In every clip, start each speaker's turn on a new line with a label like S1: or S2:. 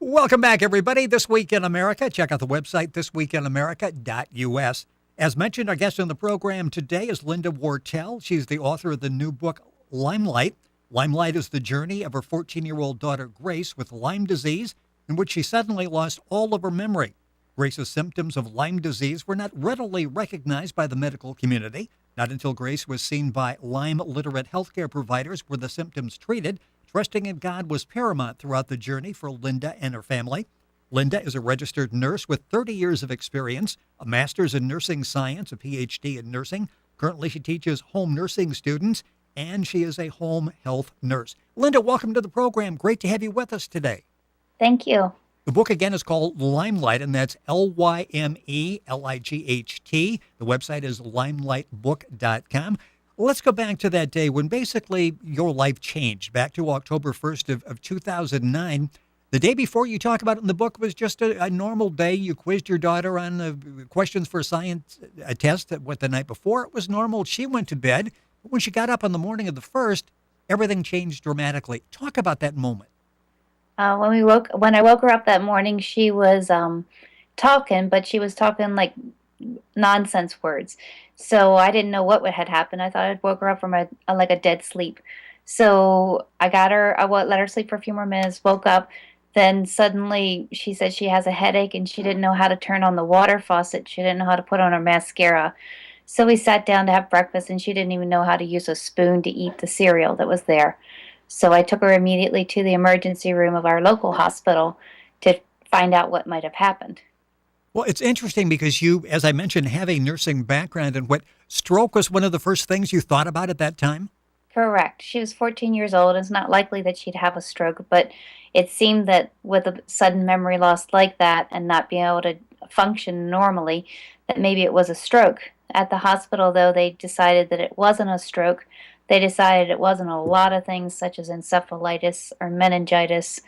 S1: Welcome back, everybody. This Week in America. Check out the website, thisweekinamerica.us. As mentioned, our guest on the program today is Linda Wortell. She's the author of the new book, LymeLight. LymeLight is the journey of her 14-year-old daughter, Grace, with Lyme disease, in which she suddenly lost all of her memory. Grace's symptoms of Lyme disease were not readily recognized by the medical community. Not until Grace was seen by Lyme-literate healthcare providers were the symptoms treated. Trusting in God was paramount throughout the journey for Linda and her family. Linda is a registered nurse with 30 years of experience, a master's in nursing science, a PhD in nursing. Currently, she teaches home nursing students, and she is a home health nurse. Linda, welcome to the program. Great to have you with us today.
S2: Thank you.
S1: The book, again, is called LymeLight, and that's LymeLight. The website is LymeLightBook.com. Let's go back to that day when basically your life changed, back to October 1st of 2009. The day before, you talk about it in the book, was just a normal day. You quizzed your daughter on questions for a science test the night before. It was normal. She went to bed. But when she got up on the morning of the 1st, everything changed dramatically. Talk about that moment.
S2: When I woke her up that morning, she was talking, but she was talking like nonsense words. So I didn't know what had happened. I thought I'd woke her up from a dead sleep. So I let her sleep for a few more minutes, woke up. Then suddenly she said she has a headache and she didn't know how to turn on the water faucet. She didn't know how to put on her mascara. So we sat down to have breakfast and she didn't even know how to use a spoon to eat the cereal that was there. So I took her immediately to the emergency room of our local hospital to find out what might have happened.
S1: Well, it's interesting because you, as I mentioned, have a nursing background, and what stroke was one of the first things you thought about at that time?
S2: Correct. She was 14 years old. It's not likely that she'd have a stroke, but it seemed that with a sudden memory loss like that and not being able to function normally, that maybe it was a stroke. At the hospital, though, they decided that it wasn't a stroke. They decided it wasn't a lot of things such as encephalitis or meningitis.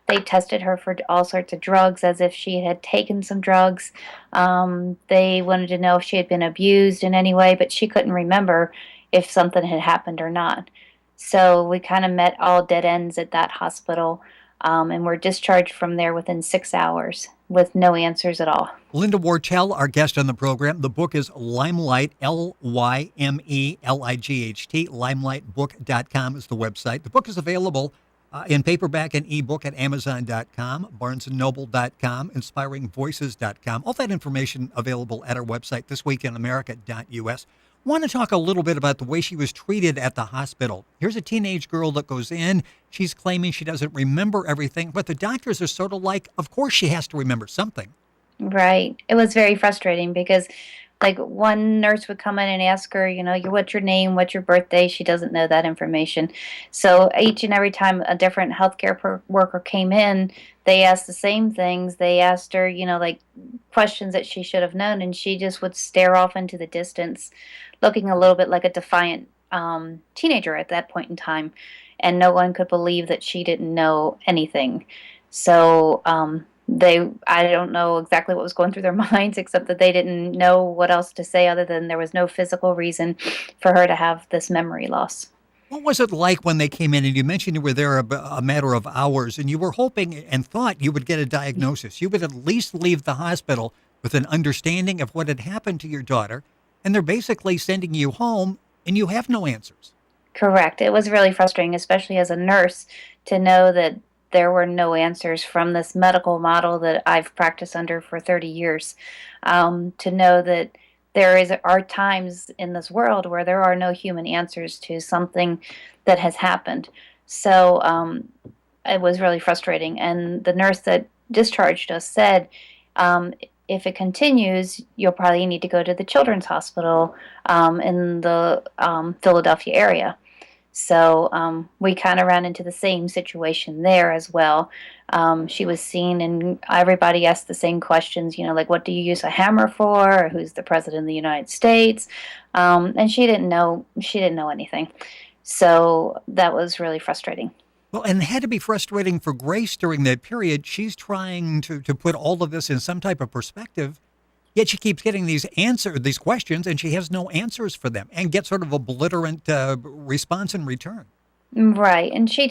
S2: They tested her for all sorts of drugs as if she had taken some drugs. They wanted to know if she had been abused in any way, but she couldn't remember if something had happened or not. So we kind of met all dead ends at that hospital, and were discharged from there within 6 hours with no answers at all.
S1: Linda Wortell, our guest on the program. The book is LymeLight, Lymelight. LymeLightBook.com is the website. The book is available in paperback and ebook at Amazon.com, BarnesandNoble.com, InspiringVoices.com. All that information available at our website, thisweekinamerica.us. Want to talk a little bit about the way she was treated at the hospital. Here's a teenage girl that goes in. She's claiming she doesn't remember everything, but the doctors are sort of like, of course she has to remember something.
S2: Right. It was very frustrating because like one nurse would come in and ask her, what's your name, what's your birthday? She doesn't know that information. So each and every time a different healthcare worker came in, they asked the same things. They asked her, questions that she should have known, and she just would stare off into the distance, looking a little bit like a defiant teenager at that point in time. And no one could believe that she didn't know anything. So I don't know exactly what was going through their minds, except that they didn't know what else to say other than there was no physical reason for her to have this memory loss.
S1: What was it like when they came in? And you mentioned you were there a matter of hours, and you were hoping and thought you would get a diagnosis. You would at least leave the hospital with an understanding of what had happened to your daughter, and they're basically sending you home, and you have no answers.
S2: Correct. It was really frustrating, especially as a nurse, to know that there were no answers from this medical model that I've practiced under for 30 years. To know that there are times in this world where there are no human answers to something that has happened. So it was really frustrating. And the nurse that discharged us said, if it continues, you'll probably need to go to the children's hospital in the Philadelphia area. So we kind of ran into the same situation there as well. She was seen, and everybody asked the same questions, like, what do you use a hammer for? Or who's the president of the United States? And she didn't know anything. So that was really frustrating.
S1: Well, and it had to be frustrating for Grace during that period. She's trying to put all of this in some type of perspective, yet she keeps getting these questions, and she has no answers for them and gets sort of a belligerent response in return.
S2: Right. And she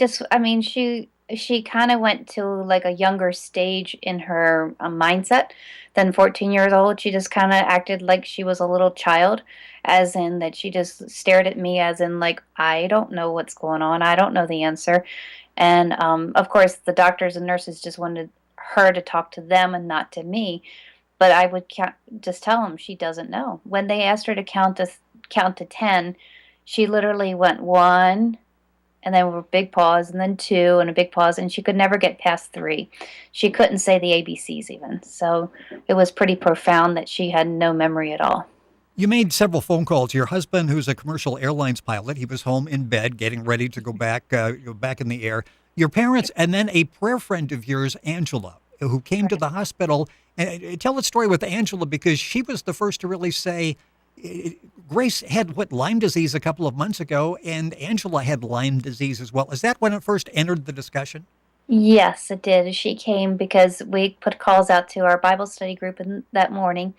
S2: she kind of went to like a younger stage in her mindset than 14 years old. She just kind of acted like she was a little child, as in that she just stared at me, as in, like, I don't know what's going on. I don't know the answer. And of course, the doctors and nurses just wanted her to talk to them and not to me. But I would just tell them she doesn't know. When they asked her to count to 10, she literally went one, and then a big pause, and then two, and a big pause, and she could never get past three. She couldn't say the ABCs even. So it was pretty profound that she had no memory at all.
S1: You made several phone calls. Your husband, who's a commercial airlines pilot, he was home in bed getting ready to go back in the air. Your parents, and then a prayer friend of yours, Angela, who came to
S2: Right.
S1: the hospital. And tell a story with Angela because she was the first to really say, Grace had Lyme disease a couple of months ago, and Angela had Lyme disease as well. Is that when it first entered the discussion?
S2: Yes, it did. She came because we put calls out to our Bible study group that morning.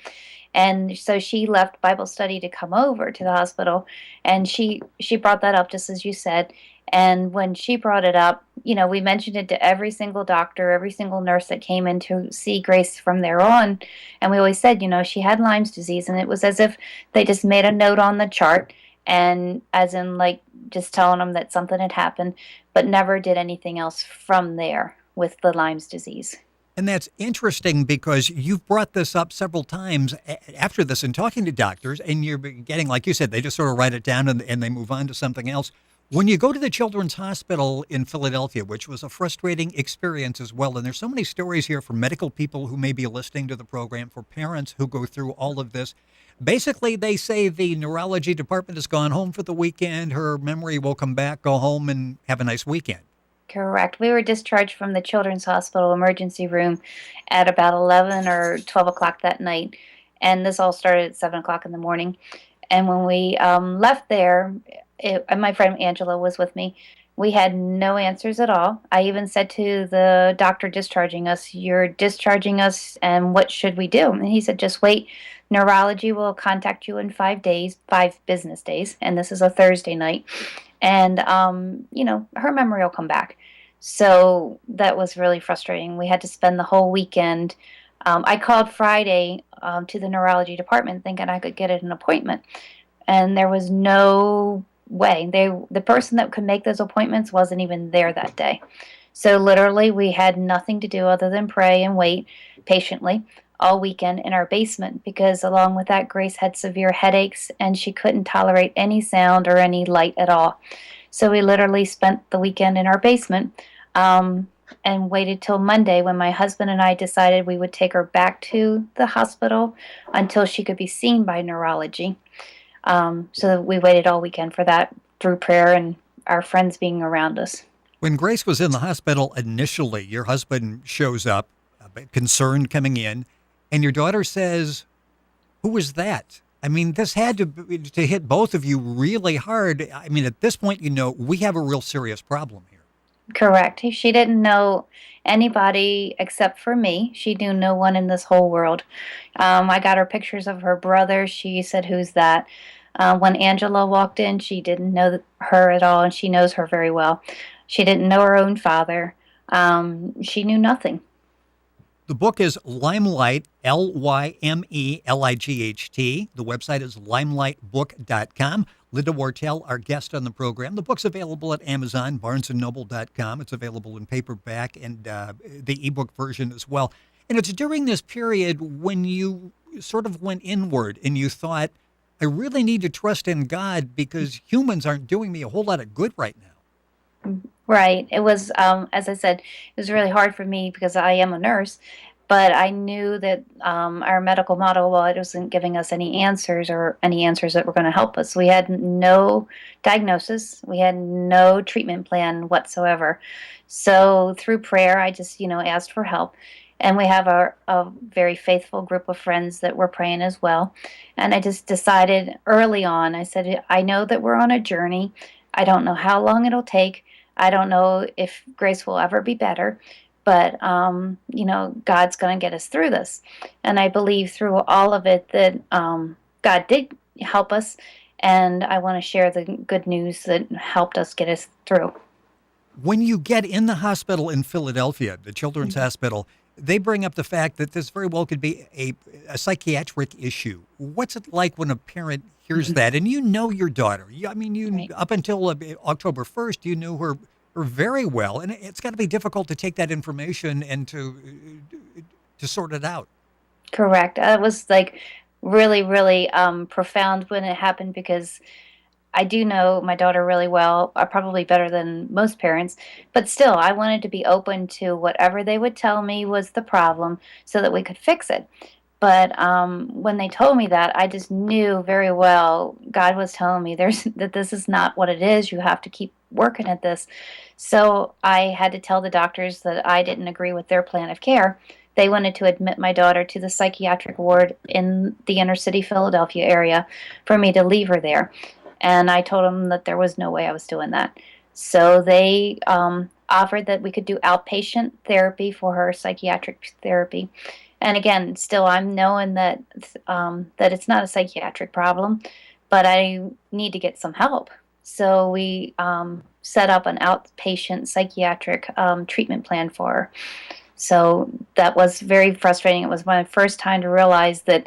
S2: And so she left Bible study to come over to the hospital, and she brought that up just as you said. And when she brought it up, we mentioned it to every single doctor, every single nurse that came in to see Grace from there on. And we always said, she had Lyme's disease, and it was as if they just made a note on the chart, and as in, like, just telling them that something had happened, but never did anything else from there with the Lyme's disease.
S1: And that's interesting because you've brought this up several times after this and talking to doctors, and you're getting, like you said, they just sort of write it down and they move on to something else. When you go to the Children's Hospital in Philadelphia, which was a frustrating experience as well, and there's so many stories here from medical people who may be listening to the program, for parents who go through all of this. Basically, they say the neurology department has gone home for the weekend. Her memory will come back, go home, and have a nice weekend.
S2: Correct. We were discharged from the Children's Hospital emergency room at about 11 or 12 o'clock that night. And this all started at 7 o'clock in the morning. And when we left there, and my friend Angela was with me, we had no answers at all. I even said to the doctor discharging us, "You're discharging us, and what should we do?" And he said, "Just wait. Neurology will contact you in 5 days, 5 business days." And this is a Thursday night. And, her memory will come back. So that was really frustrating. We had to spend the whole weekend. I called Friday to the neurology department thinking I could get an appointment, and there was no way. The person that could make those appointments wasn't even there that day. So literally, we had nothing to do other than pray and wait patiently all weekend in our basement because, along with that, Grace had severe headaches and she couldn't tolerate any sound or any light at all. So we literally spent the weekend in our basement and waited till Monday when my husband and I decided we would take her back to the hospital until she could be seen by neurology. So we waited all weekend for that through prayer and our friends being around us.
S1: When Grace was in the hospital initially, your husband shows up, a bit concerned coming in, and your daughter says, "Who was that?" I mean, this had to hit both of you really hard. I mean, at this point, we have a real serious problem here.
S2: Correct. She didn't know anybody except for me. She knew no one in this whole world. I got her pictures of her brother. She said, "Who's that?" When Angela walked in, she didn't know her at all, and she knows her very well. She didn't know her own father. She knew nothing.
S1: The book is LymeLight, LymeLight. The website is LymeLightBook.com. Linda Wortell, our guest on the program. The book's available at Amazon, BarnesandNoble.com. It's available in paperback and the ebook version as well. And it's during this period when you sort of went inward and you thought, I really need to trust in God because humans aren't doing me a whole lot of good right now.
S2: Right. It was, as I said, it was really hard for me because I am a nurse, but I knew that our medical model, well, it wasn't giving us any answers or any answers that were going to help us. We had no diagnosis, we had no treatment plan whatsoever. So through prayer, I just, asked for help. And we have a very faithful group of friends that were praying as well. And I just decided early on, I said, I know that we're on a journey. I don't know how long it'll take. I don't know if Grace will ever be better, but God's going to get us through this. And I believe through all of it that God did help us, and I want to share the good news that helped us get us through.
S1: When you get in the hospital in Philadelphia, the Children's Hospital, they bring up the fact that this very well could be a psychiatric issue. What's it like when a parent hears that? And you know your daughter. I mean, you
S2: Right.
S1: up until October 1st, you knew her very well, and it's got to be difficult to take that information and to sort it out.
S2: Correct. It was like really, really profound when it happened because I do know my daughter really well, probably better than most parents, but still, I wanted to be open to whatever they would tell me was the problem so that we could fix it. But when they told me that, I just knew very well God was telling me there's that this is not what it is. You have to keep working at this. So I had to tell the doctors that I didn't agree with their plan of care. They wanted to admit my daughter to the psychiatric ward in the inner city Philadelphia area for me to leave her there. And I told them that there was no way I was doing that. So they offered that we could do outpatient therapy for her, psychiatric therapy. And again, still, I'm knowing that that it's not a psychiatric problem, but I need to get some help. So we set up an outpatient psychiatric treatment plan for her. So that was very frustrating. It was my first time to realize that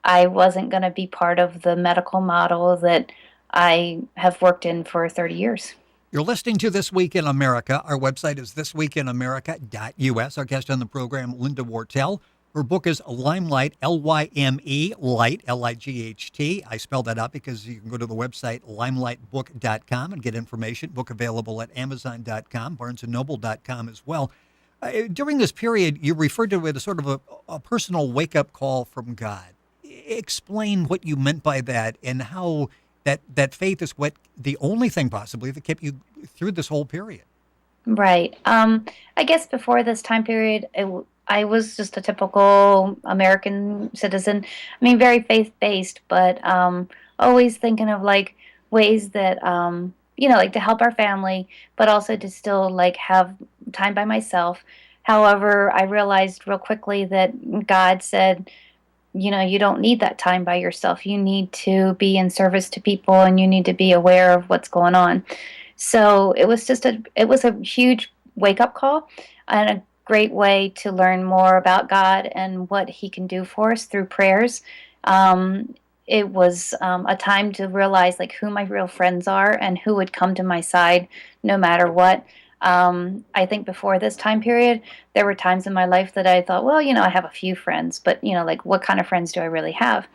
S2: I wasn't going to be part of the medical model that I have worked in for 30 years.
S1: You're listening to This Week in America. Our website is thisweekinamerica.us. Our guest on the program, Linda Wortell. Her book is LymeLight, Lyme, Light, L-I-G-H-T. I spelled that out because you can go to the website lymelightbook.com and get information. Book available at amazon.com, barnesandnoble.com as well. During this period, you referred to it as sort of a personal wake-up call from God. Explain what you meant by that and how that faith is what the only thing possibly that kept you through this whole period.
S2: Right. I guess before this time period, I was just a typical American citizen. I mean, very faith-based, but always thinking of like ways that like to help our family, but also to still like have time by myself. However, I realized real quickly that God said, you don't need that time by yourself. You need to be in service to people and you need to be aware of what's going on. So it was a huge wake up call and a great way to learn more about God and what he can do for us through prayers. It was a time to realize like who my real friends are and who would come to my side no matter what. I think before this time period, there were times in my life that I thought, well, I have a few friends, but like what kind of friends do I really have?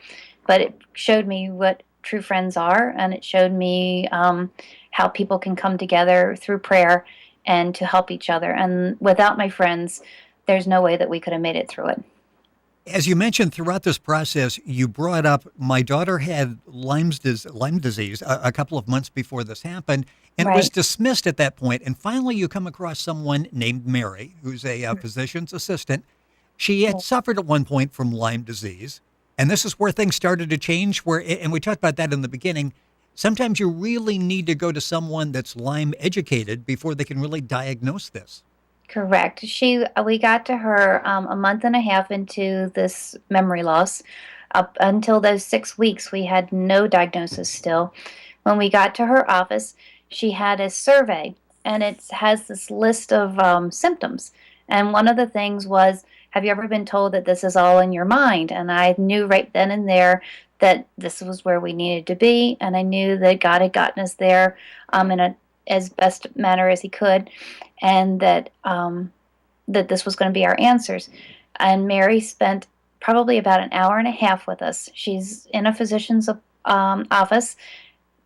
S2: But it showed me what true friends are, and it showed me how people can come together through prayer and to help each other. And without my friends, there's no way that we could have made it through it.
S1: As you mentioned throughout this process, you brought up my daughter had Lyme disease a couple of months before this happened, and it was
S2: Right.
S1: dismissed at that point. And finally, you come across someone named Mary, who's a physician's assistant. She had suffered at one point from Lyme disease, and this is where things started to change. And we talked about that in the beginning. Sometimes you really need to go to someone that's Lyme educated before they can really diagnose this.
S2: Correct. We got to her a month and a half into this memory loss. Up until those 6 weeks, we had no diagnosis still. When we got to her office, she had a survey, and it has this list of symptoms. And one of the things was, have you ever been told that this is all in your mind? And I knew right then and there that this was where we needed to be, and I knew that God had gotten us there in a as best manner as he could, and that that this was going to be our answers. And Mary spent probably about an hour and a half with us. She's in a physician's office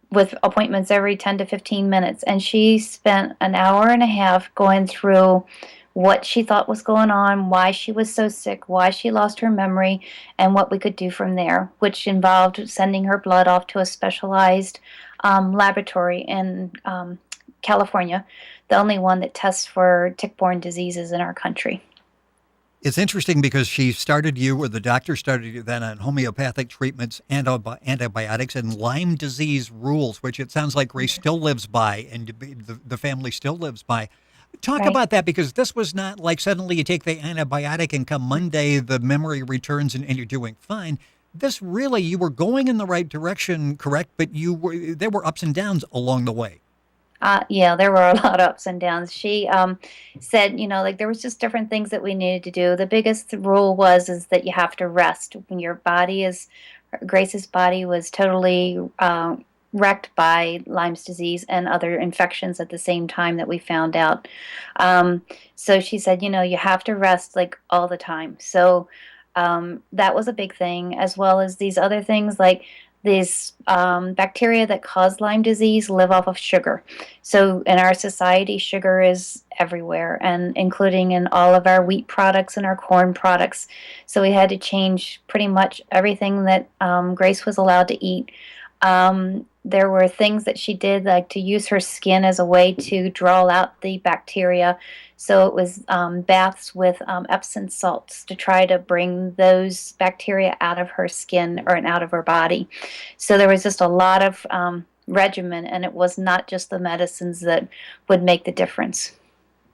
S2: with appointments every 10 to 15 minutes, and she spent an hour and a half going through what she thought was going on, why she was so sick, why she lost her memory, and what we could do from there, which involved sending her blood off to a specialized laboratory in California, the only one that tests for tick-borne diseases in our country.
S1: It's interesting because the doctor started you then on homeopathic treatments, antibiotics, and Lyme disease rules, which it sounds like Grace still lives by and the family still lives by. Talk
S2: Right.
S1: about that, because this was not like suddenly you take the antibiotic and come Monday, the memory returns and you're doing fine. This really, you were going in the right direction, correct? But there were ups and downs along the way.
S2: Yeah, there were a lot of ups and downs. She said, like there was just different things that we needed to do. The biggest rule is that you have to rest when your body is. Grace's body was totally wrecked by Lyme's disease and other infections at the same time that we found out. So she said, you have to rest like all the time. So that was a big thing, as well as these other things like these bacteria that cause Lyme disease live off of sugar. So in our society, sugar is everywhere, and including in all of our wheat products and our corn products. So we had to change pretty much everything that Grace was allowed to eat. There were things that she did, like to use her skin as a way to draw out the bacteria. So it was baths with Epsom salts to try to bring those bacteria out of her skin or out of her body. So there was just a lot of regimen, and it was not just the medicines that would make the difference.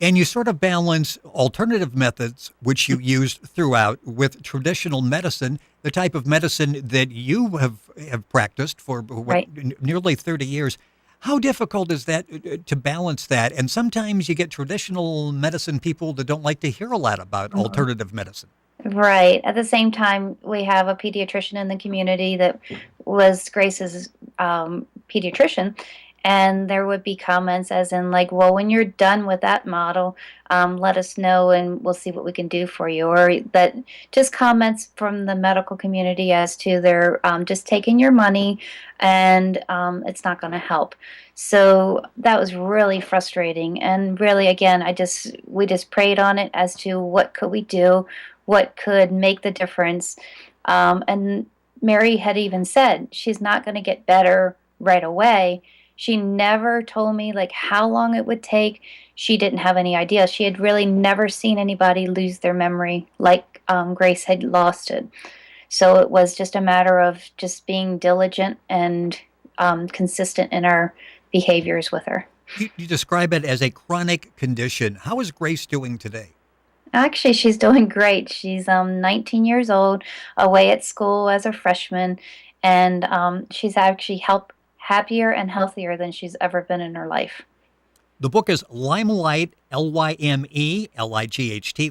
S1: And you sort of balance alternative methods, which you used throughout, with traditional medicine, the type of medicine that you have practiced for
S2: Right.
S1: nearly 30 years. How difficult is that to balance that? And sometimes you get traditional medicine people that don't like to hear a lot about alternative medicine.
S2: Right. At the same time, we have a pediatrician in the community that was Grace's pediatrician, and there would be comments as in like, "Well, when you're done with that model, let us know, and we'll see what we can do for you." Or that just comments from the medical community as to they're just taking your money, and it's not going to help. So that was really frustrating, and really, again, we just prayed on it as to what could we do, what could make the difference. And Mary had even said she's not going to get better right away. She never told me like how long it would take. She didn't have any idea. She had really never seen anybody lose their memory like Grace had lost it. So it was just a matter of just being diligent and consistent in our behaviors with her.
S1: You describe it as a chronic condition. How is Grace doing today?
S2: Actually, she's doing great. She's 19 years old, away at school as a freshman, and she's actually happier and healthier than she's ever been in her life.
S1: The book is LymeLight, LymeLight,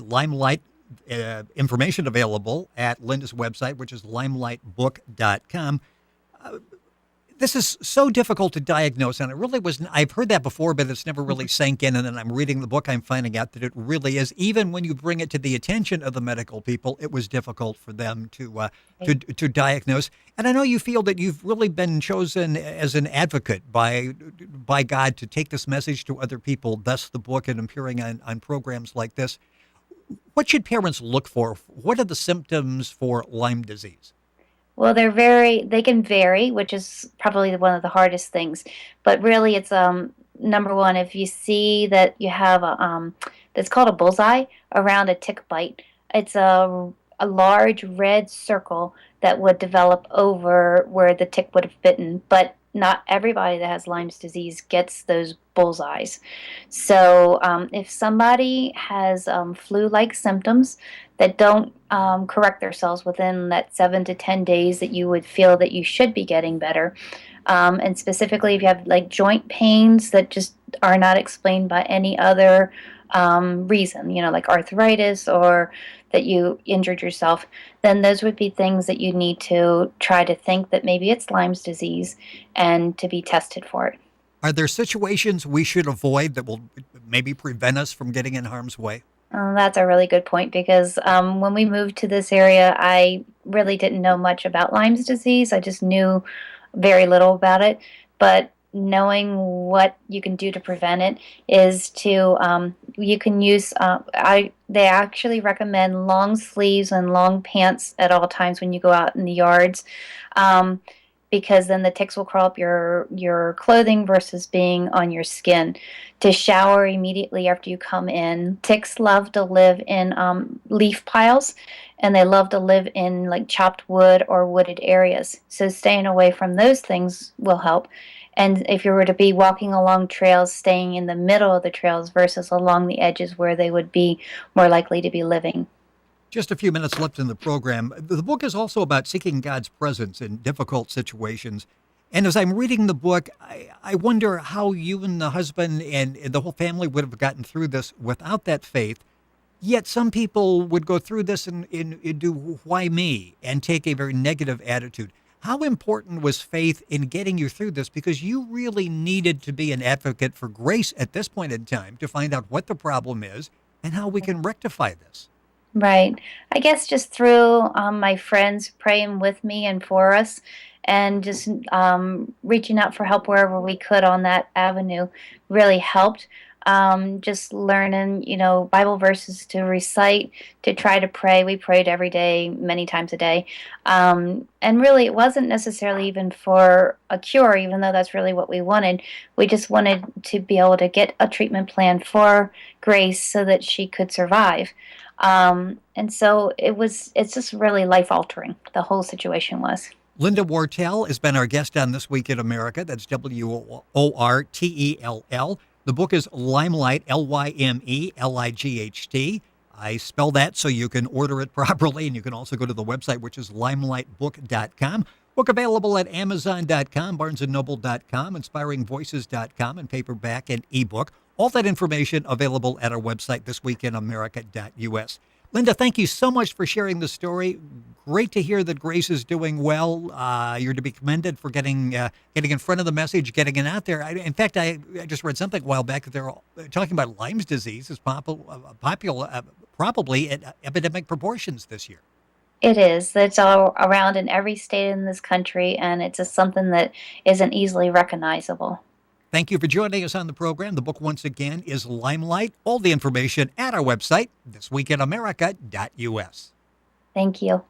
S1: LymeLight. Information available at Linda's website, which is limelightbook.com. This is so difficult to diagnose, and it really was. I've heard that before, but it's never really sank in. And then I'm reading the book, I'm finding out that it really is. Even when you bring it to the attention of the medical people, it was difficult for them to diagnose. And I know you feel that you've really been chosen as an advocate by God to take this message to other people. Thus, the book and appearing on programs like this. What should parents look for? What are the symptoms for Lyme disease?
S2: Well, they can vary, which is probably one of the hardest things. But really, it's number one, if you see that you have that's called a bullseye around a tick bite. It's a large red circle that would develop over where the tick would have bitten, but not everybody that has Lyme's disease gets those bullseyes. So if somebody has flu-like symptoms that don't correct themselves within that 7 to 10 days that you would feel that you should be getting better, and specifically if you have like joint pains that just are not explained by any other reason, like arthritis or that you injured yourself, then those would be things that you need to try to think that maybe it's Lyme's disease and to be tested for it.
S1: Are there situations we should avoid that will maybe prevent us from getting in harm's way?
S2: That's a really good point because when we moved to this area, I really didn't know much about Lyme's disease. I just knew very little about it. But knowing what you can do to prevent it is you can use they actually recommend long sleeves and long pants at all times when you go out in the yards, because then the ticks will crawl up your clothing versus being on your skin. To shower immediately after you come in. Ticks love to live in leaf piles, and they love to live in like chopped wood or wooded areas. So staying away from those things will help. And if you were to be walking along trails, staying in the middle of the trails versus along the edges where they would be more likely to be living.
S1: Just a few minutes left in the program. The book is also about seeking God's presence in difficult situations. And as I'm reading the book, I wonder how you and the husband and the whole family would have gotten through this without that faith. Yet some people would go through this and do why me and take a very negative attitude. How important was faith in getting you through this? Because you really needed to be an advocate for grace at this point in time to find out what the problem is and how we can rectify this.
S2: Right. I guess just through my friends praying with me and for us, and just reaching out for help wherever we could on that avenue really helped. Just learning, Bible verses to recite, to try to pray. We prayed every day, many times a day. And really, it wasn't necessarily even for a cure, even though that's really what we wanted. We just wanted to be able to get a treatment plan for Grace so that she could survive. And so it's just really life altering. The whole situation was.
S1: Linda Wortell has been our guest on This Week in America. That's WORTELL. The book is LymeLight, LymeLight. I spell that so you can order it properly, and you can also go to the website, which is LymeLightBook.com. Book available at Amazon.com, BarnesandNoble.com, InspiringVoices.com, and paperback and ebook. All that information available at our website, thisweekinamerica.us. Linda, thank you so much for sharing the story. Great to hear that Grace is doing well. You're to be commended for getting in front of the message, getting it out there. In fact, I just read something a while back that they're talking about Lyme's disease is popular, probably at epidemic proportions this year.
S2: It is. It's all around in every state in this country, and it's just something that isn't easily recognizable.
S1: Thank you for joining us on the program. The book, once again, is LymeLight. All the information at our website, thisweekinamerica.us.
S2: Thank you.